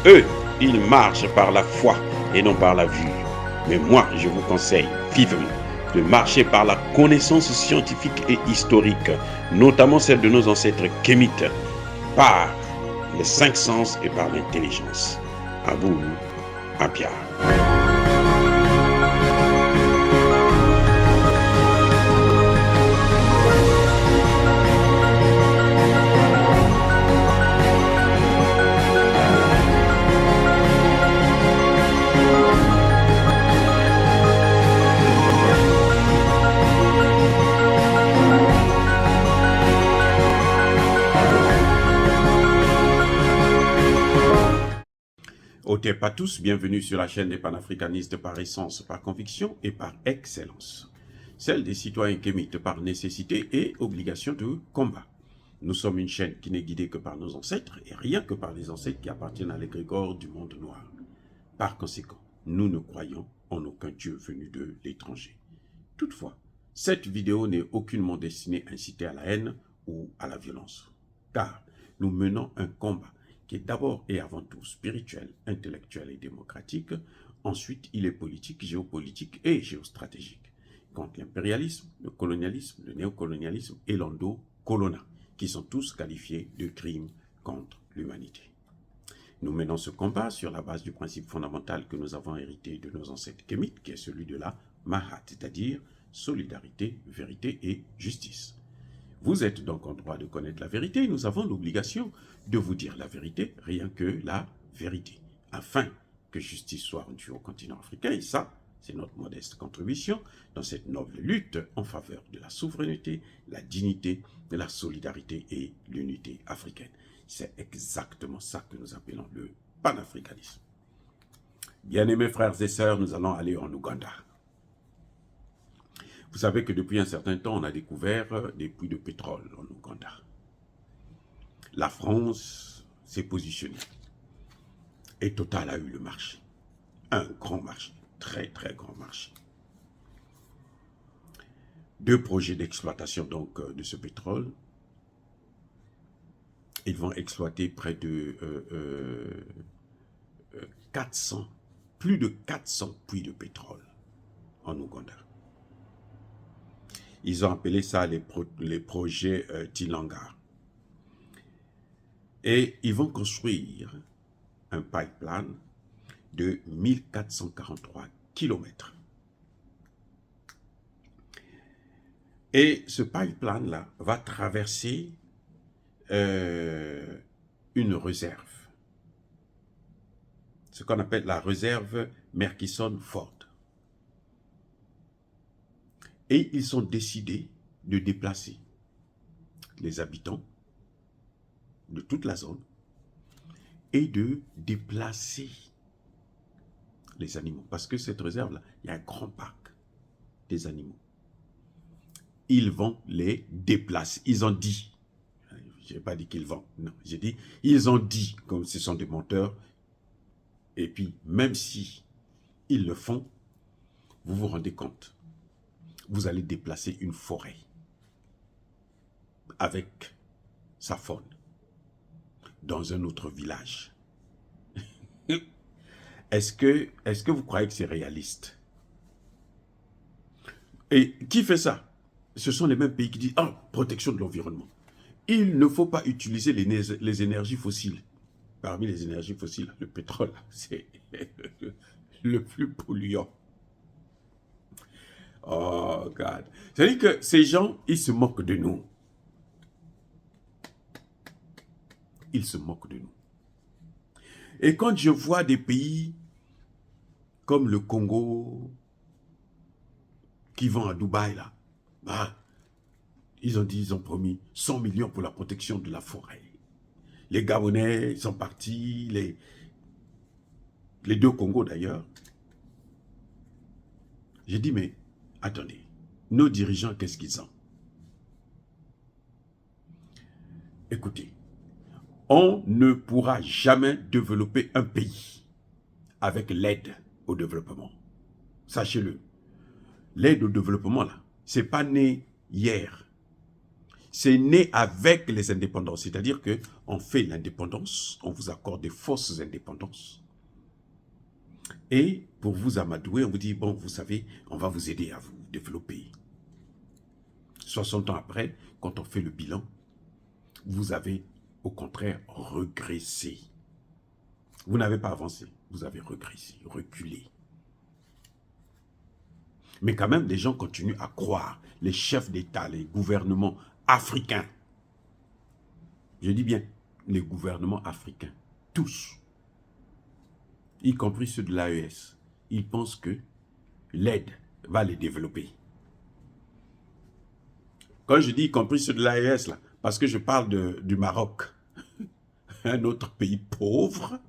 Eux, ils marchent par la foi et non par la vue. Mais moi, je vous conseille vivement de marcher par la connaissance scientifique et historique, notamment celle de nos ancêtres kémites, par les cinq sens et par l'intelligence. À vous, à Pierre. Otep à tous, bienvenue sur la chaîne des panafricanistes par essence, par conviction et par excellence. Celle des citoyens kémites par nécessité et obligation de combat. Nous sommes une chaîne qui n'est guidée que par nos ancêtres et rien que par les ancêtres qui appartiennent à l'égrégore du monde noir. Par conséquent, nous ne croyons en aucun Dieu venu de l'étranger. Toutefois, cette vidéo n'est aucunement destinée à inciter à la haine ou à la violence. Car nous menons un combat qui est d'abord et avant tout spirituel, intellectuel et démocratique. Ensuite, il est politique, géopolitique et géostratégique. Contre l'impérialisme, le colonialisme, le néocolonialisme et l'endo-colonna, qui sont tous qualifiés de crimes contre l'humanité. Nous menons ce combat sur la base du principe fondamental que nous avons hérité de nos ancêtres kémites, qui est celui de la Mahat, c'est-à-dire solidarité, vérité et justice. Vous êtes donc en droit de connaître la vérité et nous avons l'obligation de vous dire la vérité, rien que la vérité, afin que justice soit rendue au continent africain. Et ça, c'est notre modeste contribution dans cette noble lutte en faveur de la souveraineté, la dignité, de la solidarité et l'unité africaine. C'est exactement ça que nous appelons le panafricanisme. Bien-aimés frères et sœurs, nous allons aller en Ouganda. Vous savez que depuis un certain temps, on a découvert des puits de pétrole en Ouganda. La France s'est positionnée. Et Total a eu le marché. Un grand marché, très très grand marché. 2 projets d'exploitation donc de ce pétrole. Ils vont exploiter près de 400, plus de 400 puits de pétrole en Ouganda. Ils ont appelé ça les projets Tilanga. Et ils vont construire un pipeline de 1443 km. Et ce pipeline-là va traverser une réserve. Ce qu'on appelle la réserve Murchison-Ford. Et ils ont décidé de déplacer les habitants de toute la zone et de déplacer les animaux. Parce que cette réserve-là, il y a un grand parc des animaux. Ils vont les déplacer. Ils ont dit, je n'ai pas dit qu'ils vont, non, j'ai dit, ils ont dit, comme ce sont des menteurs, et puis même si ils le font, vous vous rendez compte, vous allez déplacer une forêt avec sa faune dans un autre village. Est-ce que vous croyez que c'est réaliste? Et qui fait ça? Ce sont les mêmes pays qui disent « Ah, protection de l'environnement ». Il ne faut pas utiliser les énergies fossiles. Parmi les énergies fossiles, le pétrole, c'est le plus polluant. Oh, God. C'est-à-dire que ces gens, ils se moquent de nous. Ils se moquent de nous. Et quand je vois des pays comme le Congo, qui vont à Dubaï, là, bah, ils ont promis 100 millions pour la protection de la forêt. Les Gabonais sont partis, les 2 Congos d'ailleurs. J'ai dit, mais attendez, nos dirigeants, qu'est-ce qu'ils ont? Écoutez, on ne pourra jamais développer un pays avec l'aide au développement. Sachez-le, l'aide au développement, là, c'est pas né hier. c'est né avec les indépendances. C'est-à-dire qu'on fait l'indépendance, on vous accorde des fausses indépendances. Et pour vous amadouer, on vous dit, bon, vous savez, on va vous aider à vous développer. 60 ans après, quand on fait le bilan, vous avez au contraire régressé. Vous n'avez pas avancé, vous avez régressé, reculé. Mais quand même, les gens continuent à croire, les chefs d'État, les gouvernements africains, je dis bien les gouvernements africains, tous, y compris ceux de l'AES, ils pensent que l'aide va les développer. Quand je dis y compris ceux de l'AES, là, parce que je parle du Maroc, un autre pays pauvre,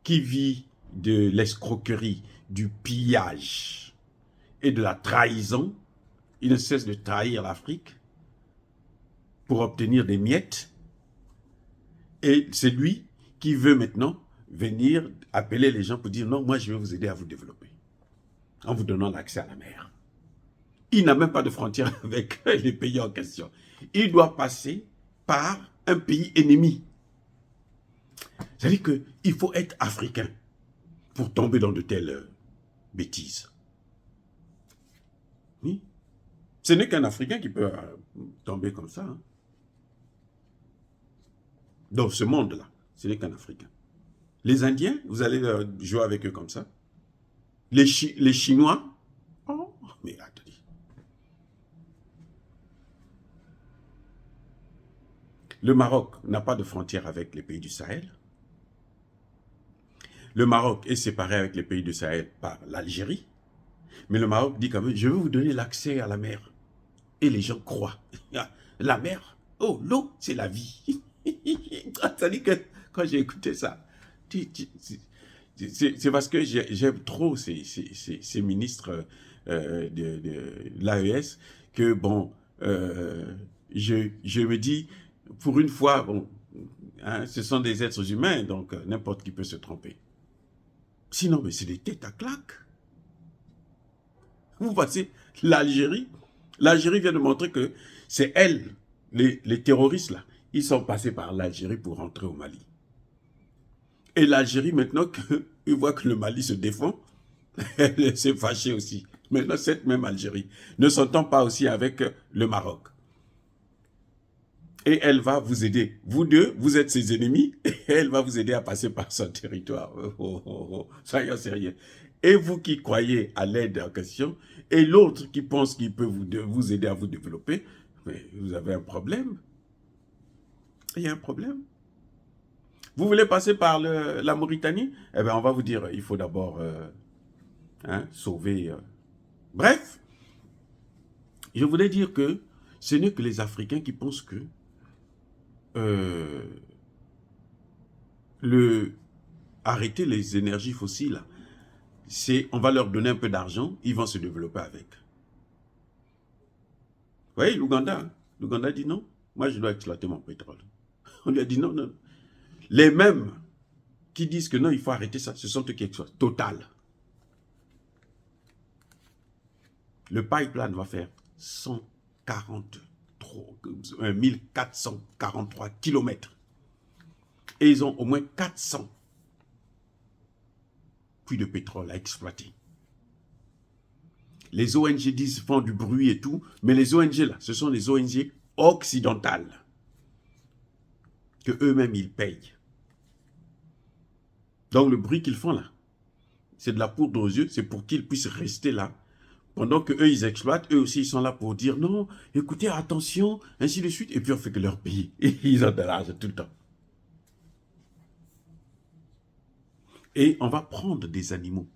qui vit de l'escroquerie, du pillage et de la trahison. Il ne cesse de trahir l'Afrique pour obtenir des miettes. Et c'est lui qui veut maintenant venir appeler les gens pour dire non, moi je vais vous aider à vous développer en vous donnant l'accès à la mer. Il n'a même pas de frontière avec les pays en question. Il doit passer par un pays ennemi. C'est-à-dire qu'il faut être africain pour tomber dans de telles bêtises. Oui. Ce n'est qu'un Africain qui peut tomber comme ça. Hein. Dans ce monde-là, ce n'est qu'un Africain. Les Indiens, vous allez jouer avec eux comme ça. Les Chinois, oh, mais attendez. Le Maroc n'a pas de frontière avec les pays du Sahel. Le Maroc est séparé avec les pays du Sahel par l'Algérie. Mais le Maroc dit quand même, je vais vous donner l'accès à la mer. Et les gens croient. La mer, oh, l'eau, c'est la vie. Ça dit que quand j'ai écouté ça, c'est parce que j'aime trop ces ministres de l'AES que, bon, je me dis, pour une fois, bon, hein, ce sont des êtres humains, donc n'importe qui peut se tromper. Sinon, mais c'est des têtes à claque. Vous passez l'Algérie. L'Algérie vient de montrer que c'est elle, les terroristes là, ils sont passés par l'Algérie pour rentrer au Mali. Et l'Algérie, maintenant qu'ils voient que le Mali se défend, elle s'est fâchée aussi. Maintenant, cette même Algérie ne s'entend pas aussi avec le Maroc. Et elle va vous aider. Vous deux, vous êtes ses ennemis, et elle va vous aider à passer par son territoire. Soyons sérieux. Et vous qui croyez à l'aide en question, et l'autre qui pense qu'il peut vous aider à vous développer, mais vous avez un problème. Il y a un problème. Vous voulez passer par la Mauritanie? Eh bien, on va vous dire, il faut d'abord sauver. Bref, je voulais dire que ce n'est que les Africains qui pensent que arrêter les énergies fossiles, on va leur donner un peu d'argent, ils vont se développer avec. Vous voyez, l'Ouganda, hein? L'Ouganda dit non, moi je dois exploiter mon pétrole. On lui a dit non, non. Les mêmes qui disent que non, il faut arrêter ça, ce sont eux qui exploitent. Total. Le pipeline va faire 1443 km. Et ils ont au moins 400 puits de pétrole à exploiter. Les ONG disent, font du bruit et tout, mais les ONG là, ce sont les ONG occidentales que eux-mêmes ils payent. Donc le bruit qu'ils font là, c'est de la poudre aux yeux, c'est pour qu'ils puissent rester là. Pendant qu'eux, ils exploitent, eux aussi, ils sont là pour dire non, écoutez, attention, ainsi de suite. Et puis on fait que leur pays. Et ils ont de l'argent tout le temps. Et on va prendre des animaux.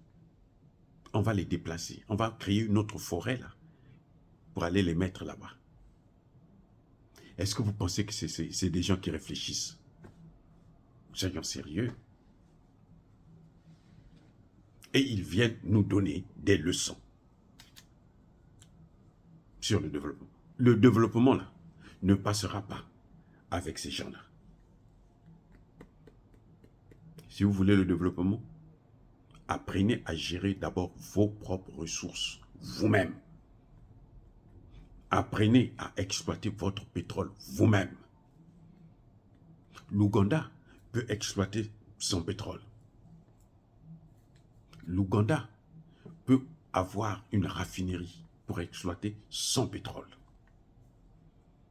On va les déplacer. On va créer une autre forêt là, pour aller les mettre là-bas. Est-ce que vous pensez que c'est des gens qui réfléchissent? Soyons sérieux. Et ils viennent nous donner des leçons sur le développement. Le développement, là, ne passera pas avec ces gens-là. Si vous voulez le développement, apprenez à gérer d'abord vos propres ressources, vous-même. Apprenez à exploiter votre pétrole vous-même. L'Ouganda peut exploiter son pétrole. L'Ouganda peut avoir une raffinerie pour exploiter son pétrole.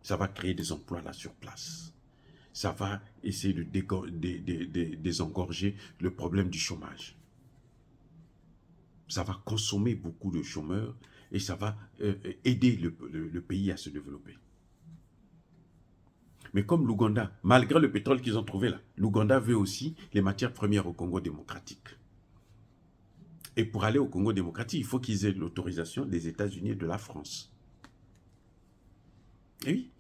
Ça va créer des emplois là sur place. Ça va essayer de désengorger le problème du chômage. Ça va consommer beaucoup de chômeurs et ça va aider le pays à se développer. Mais comme l'Ouganda, malgré le pétrole qu'ils ont trouvé là, l'Ouganda veut aussi les matières premières au Congo démocratique. Et pour aller au Congo démocratique, il faut qu'ils aient l'autorisation des États-Unis et de la France. Et oui,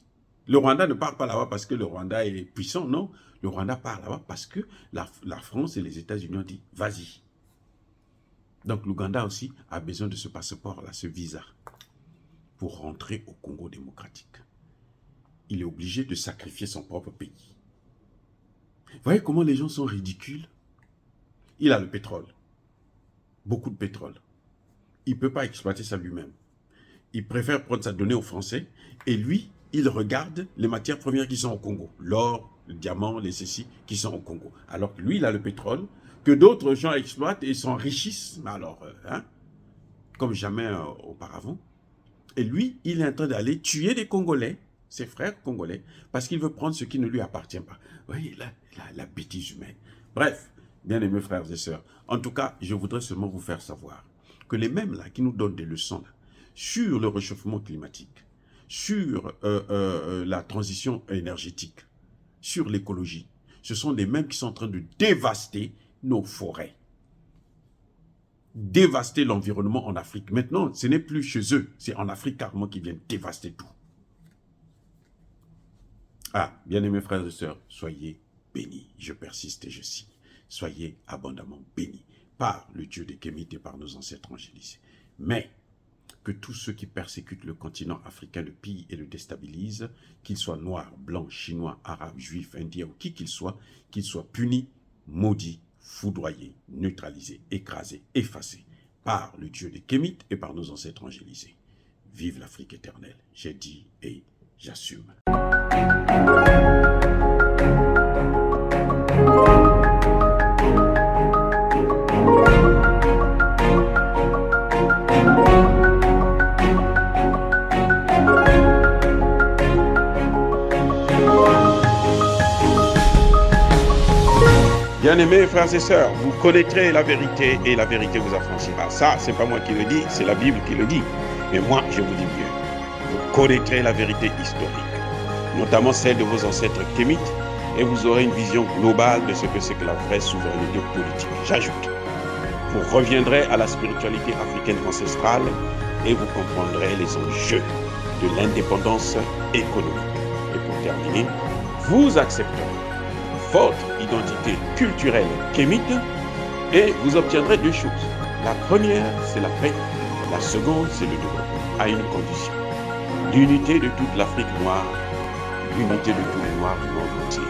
le Rwanda ne part pas là-bas parce que le Rwanda est puissant, non. Le Rwanda part là-bas parce que la France et les États-Unis ont dit, vas-y. Donc l'Ouganda aussi a besoin de ce passeport-là, ce visa, pour rentrer au Congo démocratique. Il est obligé de sacrifier son propre pays. Vous voyez comment les gens sont ridicules? Il a le pétrole. Beaucoup de pétrole. Il ne peut pas exploiter ça lui-même. Il préfère prendre sa donnée aux Français et lui, il regarde les matières premières qui sont au Congo. L'or, le diamant, les ceci qui sont au Congo. Alors que lui, il a le pétrole que d'autres gens exploitent et s'enrichissent, alors, comme jamais auparavant. Et lui, il est en train d'aller tuer des Congolais, ses frères congolais, parce qu'il veut prendre ce qui ne lui appartient pas. Vous voyez, la bêtise humaine. Bref, bien-aimés frères et sœurs, en tout cas, je voudrais seulement vous faire savoir que les mêmes là qui nous donnent des leçons là, sur le réchauffement climatique, sur la transition énergétique, sur l'écologie, ce sont les mêmes qui sont en train de dévaster nos forêts. Dévaster l'environnement en Afrique. Maintenant, ce n'est plus chez eux, c'est en Afrique carrément qu'ils viennent dévaster tout. Ah, bien-aimés frères et sœurs, soyez bénis. Je persiste et je signe. Soyez abondamment bénis par le Dieu des Kémites et par nos ancêtres angélisés. Mais que tous ceux qui persécutent le continent africain le pillent et le déstabilisent, qu'ils soient noirs, blancs, chinois, arabes, juifs, indiens ou qui qu'ils soient punis, maudits, foudroyés, neutralisés, écrasés, effacés par le Dieu des Kémites et par nos ancêtres angélisés. Vive l'Afrique éternelle. J'ai dit et j'assume. Bien-aimés frères et sœurs, vous connaîtrez la vérité et la vérité vous affranchira. Ça, c'est pas moi qui le dis, c'est la Bible qui le dit. Mais moi, je vous dis mieux. Vous connaîtrez la vérité historique, notamment celle de vos ancêtres kémites, et vous aurez une vision globale de ce que c'est que la vraie souveraineté politique. J'ajoute, vous reviendrez à la spiritualité africaine ancestrale et vous comprendrez les enjeux de l'indépendance économique. Et pour terminer, vous accepterez votre identité culturelle kémite et vous obtiendrez deux choses. La première, c'est la paix. La seconde, c'est le développement, à une condition. L'unité de toute l'Afrique noire, l'unité de tous les Noirs du monde entier.